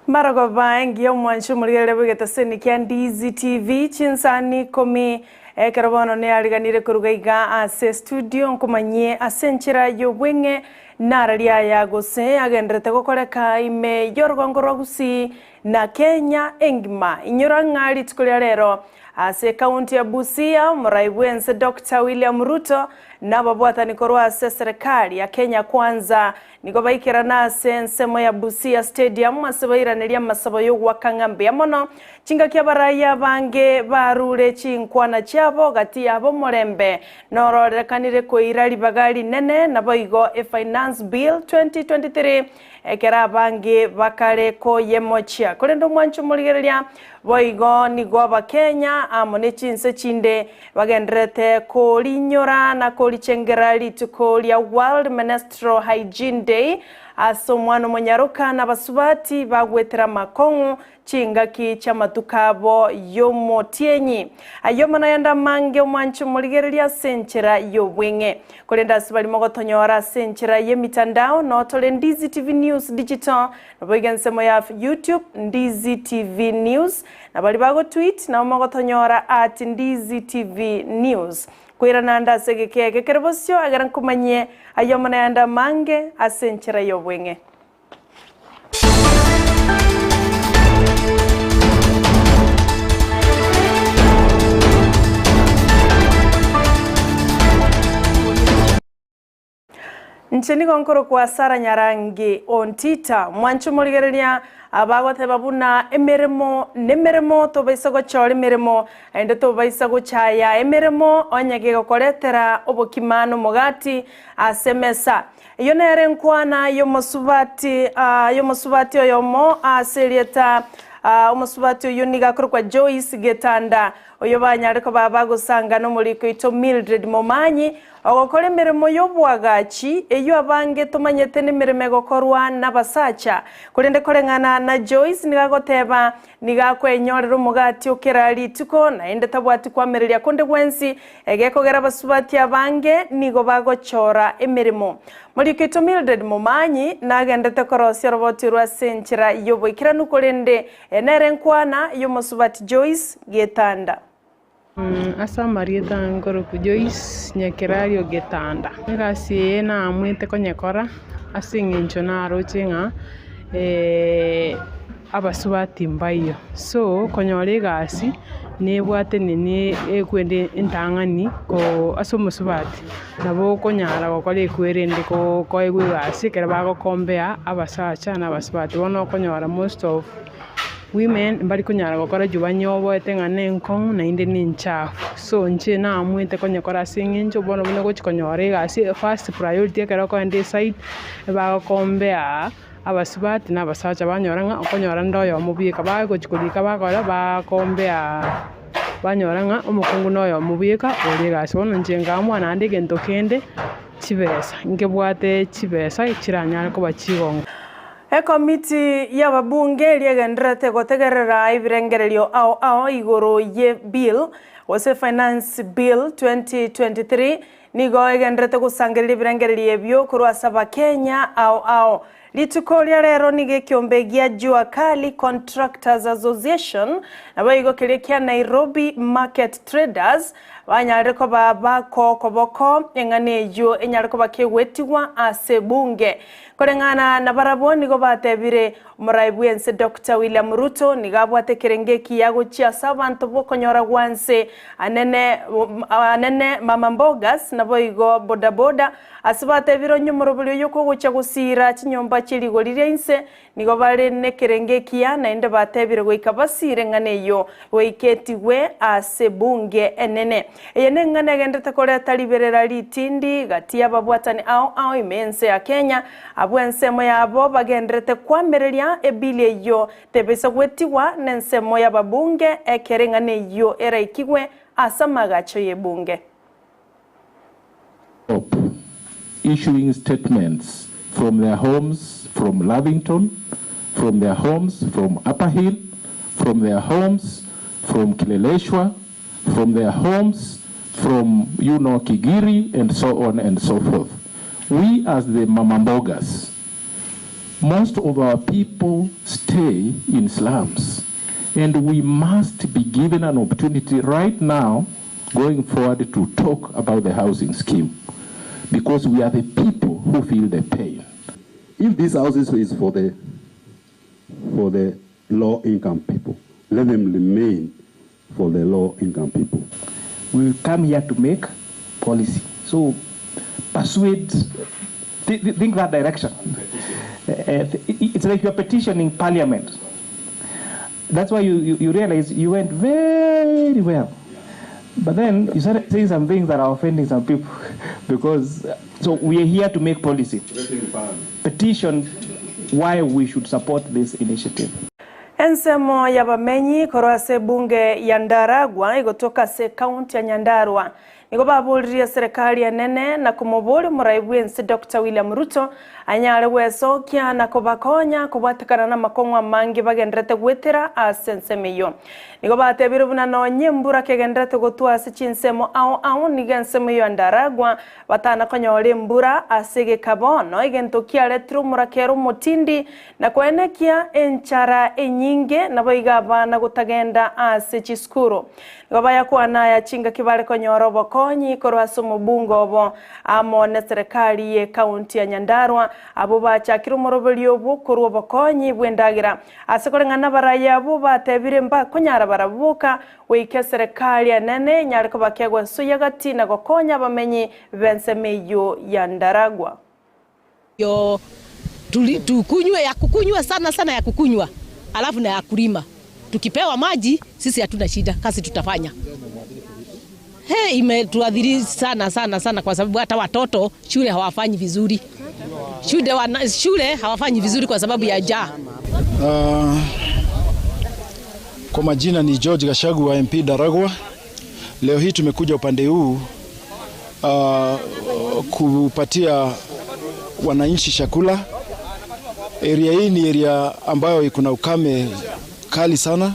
Marago baengi yo mwanchu muligere bugetaseni kya Ndizi TV Chinsa Ikomi kerabono ne aliganire kurugaiga ase studio nkomanye asenchira yo bwenge nararia ya Gusii agendrete gokoreka ime yorgongo rwa Gusii na Kenya engima Nyarangi tukulia rero ase kaunti ya Busia muraibwense Dr. William Ruto na babwatani korwa ase serikali ya Kenya kwanza niko baikira nase nsemo ya Busia Stadium asebairaneria masabo yo gwakangambe mono chinga kya baraya bange barure chinkwana cyabo gati yabo murembe nororekanire ko irari bagali nene na boigo finance bill 2023 ekera bange bakare ko yemochia kolendo mwanchu muligereria boigo nigo bakenya amone chinse chinde bagendrete ko linyora na ko lichengera lituko lya World Menstrual Hygiene Day aso mwana munyaruka na basubati bagwetera makongu chingaki cha matukabo yomotienyi ayomana yanda mange mwanchu muligereria senchera yobwenge kolenda sibali mogotonyora senchera yemitandao notole Ndizi TV News Digital naboigensemo ya YouTube Ndizi TV News na bali bago tweet na mogotonyora @Ndizi TV News kwira nanda segekeke kerebosyo agaran kumanye ayomana yanda mange asenchera yobwenge. Nchini konkoro kwa Sara Nyarangi Ontita mwanchu muligereria abagote babuna EMEREMO to baisago chori EMEREMO ende to baisago chaya EMEREMO onyage gokoretera obokimano mogati asemesa iyo nere NKWANA yomosubati oyomo aselieta umusubati uyuniga kurukwa Joyce Getanda oyo banyareko babagusanga no muri kwito Mildred Momanyi ogokora EMEREMO yobwagachi eyo abange tumanyete n'emirimo gokorwa n'abasacha kurende korengana na Joyce nigagoteba nigakwenyorera umugati okerali tuko na ende tabwati kwamereria konde gwensi egekogera basubati abange nigo bagochora EMEREMO muri kwito Mildred Momanyi nagendete korosya roboti rwa senchira yobwikira nukorende enere NKWANA yomusubati Joyce Getanda. Asa marieta ngoro ku Joyce nyakerario Getanda ngasi na amwete konyekora asingincho na rochinga abasubati mbayo so konyore gasi nebwate nini ekwende intangani ko asomusubati nabo konyara gokore kwerende ko egwe gasi kera bago kombea abasacha na basubati bono konyora most of women mbali kunyara gokora jubanyobo etengane enkong na inde ninchafu so nche na amwete konyekora singincho bono bune gochikonyore gasi first priority kera ko ende side bagokombea abasubati na basacha banyoranga okonyora ndoyo mubika bagochikulika bakora bakombea banyoranga omukungu noyo mubika oli gasi bono njenga mwana ande gento kende chibesa ngebwate chibesa ikiranyara ko bachigonga Komiti ya babunge liegendrete gotegerera ibirengererio ao igoro ye bill wase finance bill 2023 nigo egendrete gusangerera ibirengererio ebyo kurwa saba Kenya ao lituko lya rero nige kiombegia jua kali Contractors Association nabayigo kelekia Nairobi Market Traders banyareko babako koboko engane yo enyareko bakewetiwa ase bunge korengana na baraboni go batebire umuraibwense Dr. William Ruto nigabwate kerengeki yago chia sabantu bokonyora gwanse anene mama mbogas naboigo bodaboda asibate biro nyumurubulyo yoko gucha gusira chinyomba chiligo lirense nigo bare ne kerengeki ya naende batebire goikabasire ngane yo goiketiwe ase bunge enene eyene ngane gendete koreta liberera litindi gati ababwatani ao imense ya Kenya abwensemo yabo bagendrete kwamereria ebile yo tebesa gwetiwa nensemo ya babunge ekerengane yo era ikigwe asamagacho yebunge issuing statements from their homes from Lavington, from their homes from Upper Hill, from their homes from Kileleshwa, from their homes from Kigiri and so on and so forth. We as the Mamambogas most of our people stay in slums. And we must be given an opportunity right now, going forward, to talk about the housing scheme, because we are the people who feel the pain. If this housing is for the low-income people, let them remain for the low-income people. We come here to make policy. So persuade, think that direction. It's like you're petitioning parliament. That's why you realize you went very well. But then you started saying some things that are offending some people. Because, so we are here to make policy. Petition why we should support this initiative. Ensemo ya bamenyi korwase bunge ya Ndaragwa igotoka se county ya Nyandarua. Niko baburiria serikali ya nene na kumuburi muraibwensi Dr. William Ruto anyare wesokia na kubakonya kubatakana na makongwa mangi bagendrete gwetera asensemeyo. Niko batebire buna no nyembura kegendrete gotwa se chinsemo au nigensemo yo Ndaragwa batana konyore mbura asege kabono igentokia letru OMORAKERA OMOTINDI na kwenekia enchara enyinge na boigaba na gutagenda ase chiskuru. Niko bayakwana ya chinga kibale konyoro bokonyi korwaso mubungo obo amone serikali ye county ya Nyandarua abo bachakira umurobelio bwo korwa bokonyi bwendagira asekorengana baraya abo batebire mba konyara barabuka weke serikali ya nene nyari ko bakegwa suyagati na gokonya bamenyi bensemeyo ya Ndaragwa yo tukunywe ya kukunywa sana ya kukunywa alafu na ya kulima tukipewa maji sisi hatuna shida kazi tutafanya. Imetuadhiri sana kwa sababu hata watoto shule hawafanyi vizuri. Shule hawafanyi vizuri kwa sababu ya njaa. Kwa majina ni George Gashagu wa MP Ndaragwa. Leo hii tumekuja upande huu kupatia wananchi chakula. Area hii ni area ambayo kuna ukame kali sana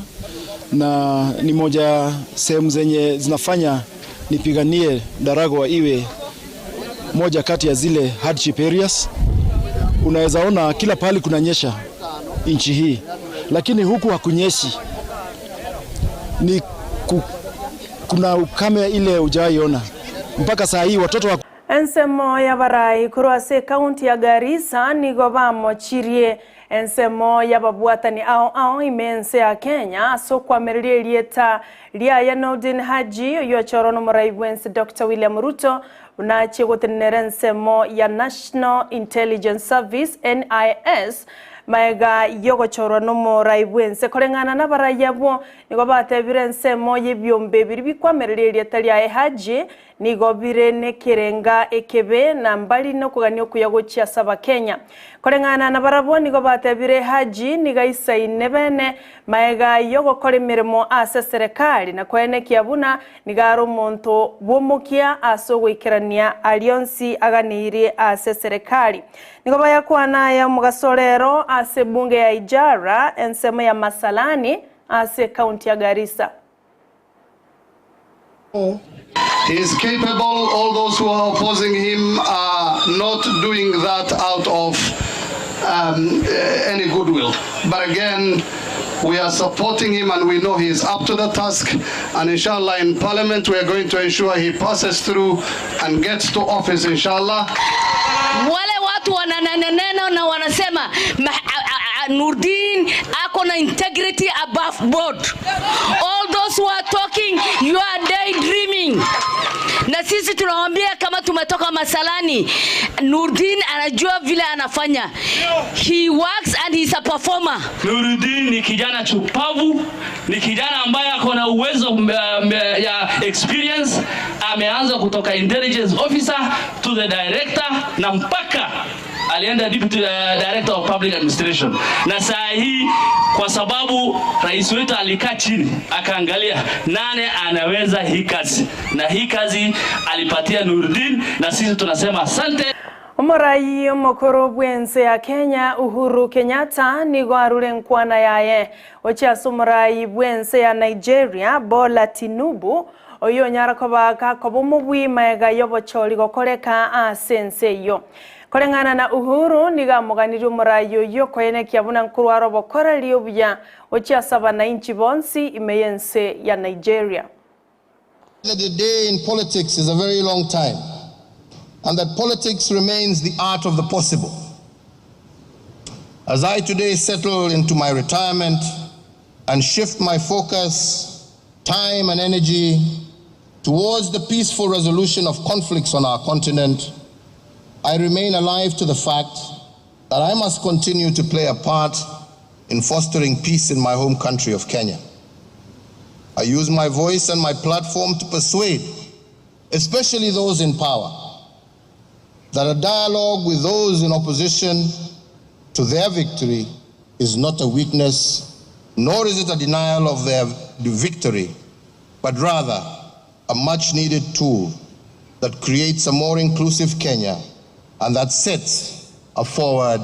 na ni moja sehemu zenye zinafanya nipiganie Ndaragwa iwe moja kati ya zile hardship areas. Unaweza ona kila pahali kunanyesha nchi hii, lakini huku hakunyeshi. Kuna ukame ile hujaiona mpaka saa hii. Watoto wa ensemo ya barai kurwase county ya Garissa nigo bamochirie ensemo ya babwatani au imense ya Kenya so kwa meririe lieta lia ya Nordin Haji yo chorono muraibwensi Dr. William Ruto unache gotenere ensemo ya National Intelligence Service NIS maega yogo chorono muraibwensi korengana na barayabo nigo batebire ensemo yebyombe biri kwa meririe lieta lia Haji nigo birene kirenga ekebe na mbali no kuganyo kuyagochia saba Kenya korengana na barabo nigo batebire Haji niga isaine bene maega yogo kore EMEREMO ase serikali na kwene kiabuna nigaro monto bomukia aso gwikirania alionsi aganire ase serikali nigo bayakwana ya mugasorero ase bunge ya Ijara ensemo ya Masalani ase county ya Garissa. He is capable. All those who are opposing him are not doing that out of any goodwill. But again, we are supporting him and we know he is up to the task. And inshallah in Parliament we are going to ensure he passes through and gets to office inshallah. Wale watu wananeneno na wanasema Nurdin akona integrity above board. All those who are talking, you are daydreaming. Na sisi tunawaambia kama tumetoka Masalani, Nurdin anajua vile anafanya. He works and he's a performer. Nurdin ni kijana chupavu, ni kijana ambaye akona uwezo ya experience. Ameanza kutoka intelligence officer to the director na mpaka alienda deputy director of public administration. Na saa hii kwa sababu rais wetu alikaa chini akaangalia nane anaweza hii kazi, na hii kazi alipatia Nurdin, na sisi tunasema asante. Omorai omokoro bwense ya Kenya Uhuru Kenyatta nigo arure ENKWANA yaye ochiaso omorai bwense ya Nigeria Bola Tinubu oyo nyara kobaka kobomobwi maega yobochori gokoreka asense yo Kolengana na Uhuru niga muganiri umurayo yo kwene kiabuna nkuru arobokora liobya ochiasaba na inchi bonsi imeyense ya Nigeria. The day in politics is a very long time, and that politics remains the art of the possible. As I today settle into my retirement and shift my focus, time and energy towards the peaceful resolution of conflicts on our continent, I remain alive to the fact that I must continue to play a part in fostering peace in my home country of Kenya. I use my voice and my platform to persuade, especially those in power, that a dialogue with those in opposition to their victory is not a weakness, nor is it a denial of their victory, but rather a much-needed tool that creates a more inclusive Kenya and that sets a forward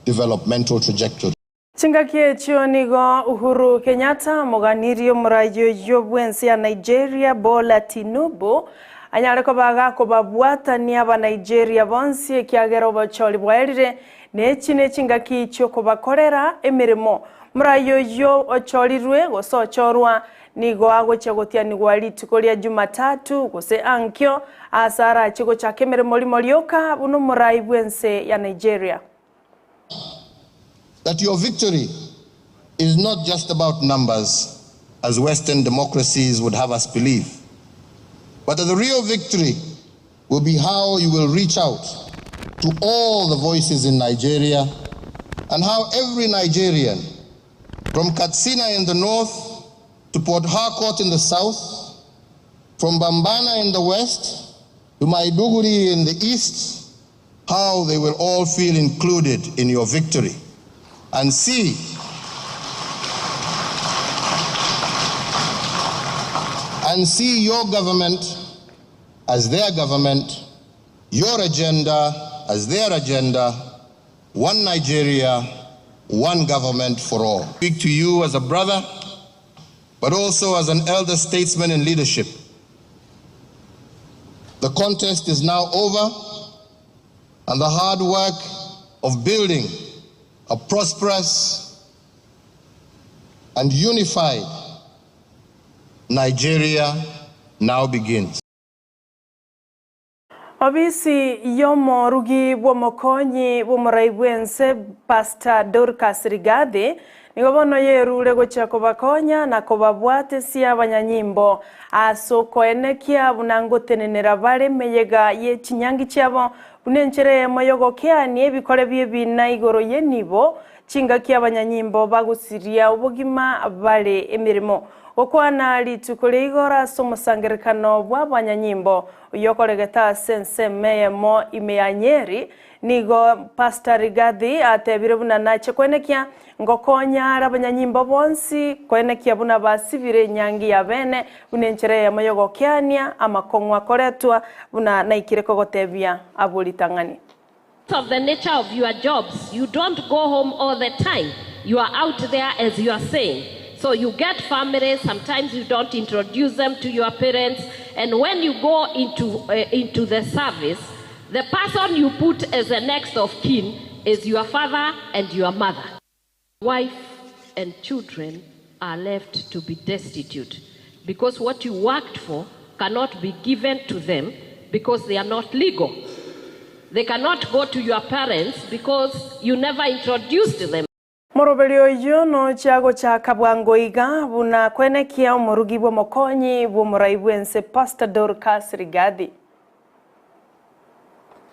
developmental trajectory. Chingakie chionigo Uhuru Kenyatta muganiri umurayo yobwensi ya Nigeria Bola Tinubu anyare kobaga kobabwata ni aba Nigeria bonsi ekiagero bacholi bwaerire nechine chingaki cyo kobakorera emeremo murayo yo ocholirwe gosochorwa nigo agochagotia nigwali tukolia Jumatatu gose ankyo asara chigo cha kemeremo limolioka buno murai bwense ya Nigeria. That your victory is not just about numbers, as Western democracies would have us believe, but that the real victory will be how you will reach out to all the voices in Nigeria and how every Nigerian, from Katsina in the north to Port Harcourt in the south, from Bambana in the west to Maiduguri in the east, how they will all feel included in your victory. And see your government as their government, your agenda as their agenda, one Nigeria, one government for all. I speak to you as a brother, but also as an elder statesman in leadership. The contest is now over, and the hard work of building a prosperous and unified Nigeria now begins. Obisi yomo rugi bomokonyi bomuraibwense Pastor Dorcas Rigade nigobono yerure gocha kobakonya na kobabwate si abanyanyimbo asoko enekia bunangotenenera bare meyega ye chinyangi cyabo bunenchere moyogo kyani ebikore byebina igoro yenibo chingaki abanyanyimbo bagusiria ubugima bare emeremo okwana litukole igora somusangerekano bw'abanyanyimbo uyokoregeta sense meyemo imeyanyeri nigo Pastor Rigadi atebire buna nache kwenekia ngokonya abanyanyimbo bonsi kwenekia buna basibire nyangi ya bene bunenchere ya moyogo kyania amakongwa koretwa buna naikireko gotebia abulitangani. Of the nature of your jobs, you don't go home all the time. You are out there, as you are saying. So you get families, sometimes you don't introduce them to your parents, and when you go into the service, the person you put as the next of kin is your father and your mother. Wife and children are left to be destitute because what you worked for cannot be given to them because they are not legal. They cannot go to your parents because you never introduced them. Morobelio yono chago cha kabwangoiga buna kwenekia umurugi bomokonyi bomuraibwense Pastor Dorcas Rigadi.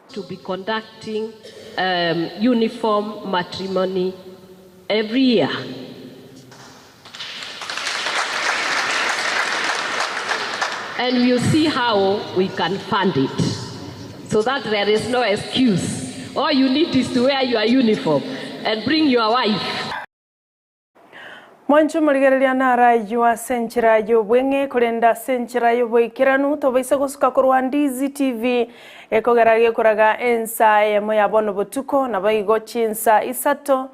To be conducting uniform matrimony every year. And we'll see how we can fund it so that there is no excuse. All you need is to wear your uniform and bring your wife. Mwanchu maligerelia nara yua senchira yo bwenge kolenda senchira yo boikiranu tobaisa gusuka kurwa Ndizi TV ekogerage kuraga ensa emo ya bono botuko na baigo chinsa isato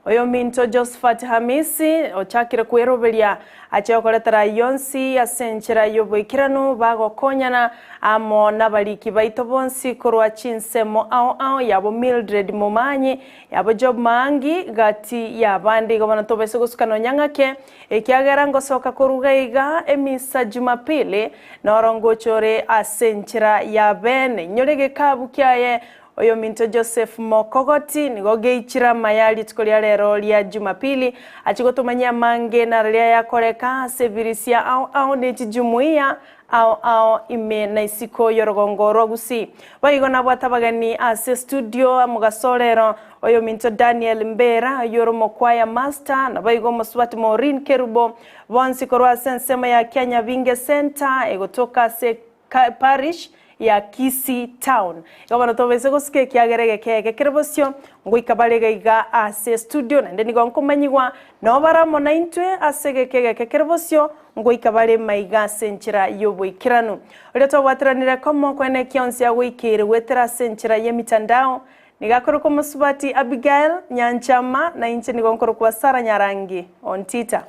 oyo minto Josephat Hamisi ochakire kweroberia achokoretera yonsi asenchera yobwikiranu bagokonyana amo nabaliki baito bonsi korwa chinsemo ao yabo Mildred Mumanyi yabo Job Mangi gati yabandi gobana tobese gusukano nyangake ekiagera ngosoka korugaiga emisa Jumapili norongochore asenchera yabene nyorege kabu kyaye oyo minto Joseph Mokogoti nigogeichira mayali tukolia lero lya Jumapili achigotumanya mange na lia yakoreka sevirisia au neti jumuiya au ime na isiko yorogongoro Gusii baigona bwatabagani ase studio amugasolero oyo minto Daniel Mbera yoromo kwaya master na baigo Moswati Maureen Kerubo bonsi korwa sensema ya Kenya Vinge Center egotoka se parish ya Kisii town gabana tobese goske kiagerege keke kerebosio ngoikabalega iga ase studio nende nigonkomanyigwa no baramo na intwe asege keke kerebosio ngoikabale maiga senchira yobwikiranu ole tobatiranire komo kwene kionsi ya wikire wetera senchira ye mitandao nigakoro Moswati Abigail Nyanchama na inche nigonkoro kwa Sara Nyarangi Ontita.